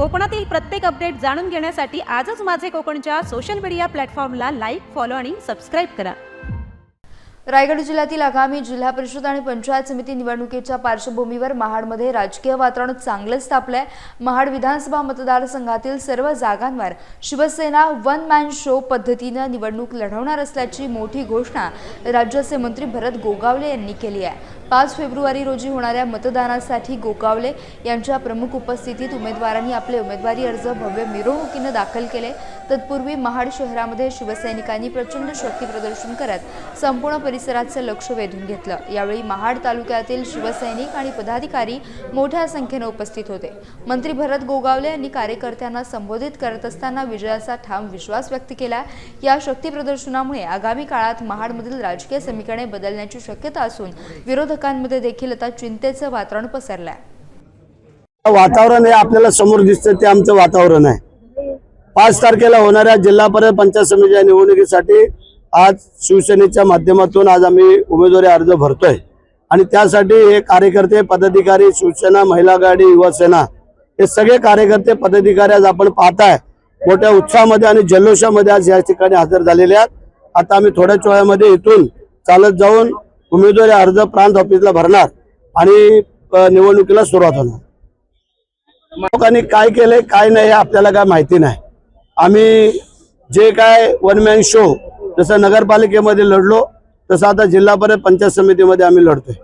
कोकणातील प्रत्येक अपडेट जाणून घेण्यासाठी आजच माझे कोकणच्या सोशल मीडिया प्लॅटफॉर्मला लाईक, फॉलो आणि सबस्क्राईब करा। रायगड जिल्ह्यातील आगामी जिल्हा परिषद आणि पंचायत समिती निवडणुकीच्या पार्श्वभूमीवर महाडमध्ये राजकीय वातावरण चांगलेच तापलंय। महाड विधानसभा मतदारसंघातील सर्व जागांवर शिवसेना वन मॅन शो पद्धतीने निवडणूक लढवणार असल्याची मोठी घोषणा राज्याचे मंत्री भरत गोगावले यांनी केली आहे। 5 फेब्रुवारी रोजी होणाऱ्या मतदानासाठी गोगावले यांच्या प्रमुख उपस्थितीत उमेदवारांनी आपले उमेदवारी अर्ज भव्य मिरवणुकीने दाखल केले। तत्पूर्वी महाड शहरामध्ये शिवसैनिकांनी प्रचंड शक्ती प्रदर्शन करत संपूर्ण परिसराचे लक्ष वेधून घेतलं। यावेळी महाड तालुक्यातील शिवसैनिक आणि पदाधिकारी मोठ्या संख्येने उपस्थित होते। मंत्री भरत गोगावले यांनी कार्यकर्त्यांना संबोधित करत असताना विजयाचा ठाम विश्वास व्यक्त केला। या शक्ती प्रदर्शनामुळे आगामी काळात महाडमधील राजकीय समीकरणे बदलण्याची शक्यता असून विरोधकांमध्ये देखील आता चिंतेचे वातावरण पसरलंय। वातावरण हे आपल्याला समोर दिसतं ते आमचं वातावरण आहे। 5 तारखेला होणाऱ्या जिल्हा परिषद पंचायत समितीच्या निवडणुकीसाठी आज शिवसेनेच्या माध्यमातून आज आम्ही उमेदवारी अर्ज भरतोय आणि त्यासाठी हे कार्यकर्ते पदाधिकारी शिवसेना महिला आघाडी युवा सेना हे सगळे कार्यकर्ते पदाधिकारी आज आपण पाहताय मोठ्या उत्साहामध्ये आणि जल्लोषामध्ये आज या ठिकाणी हजर झालेले आहेत। आता आम्ही थोड्याच वेळामध्ये इथून चालत जाऊन उमेदवारी अर्ज प्रांत ऑफिसला भरणार आणि निवडणुकीला सुरुवात होणार। लोकांनी काय केलंय काय नाही हे आपल्याला काय माहिती नाही। आम्ही जे काय वन मॅन शो जसं नगरपालिकेमध्ये लढलो तसं आता जिल्हा परिषद पंचायत समितीमध्ये आम्ही लढतोय।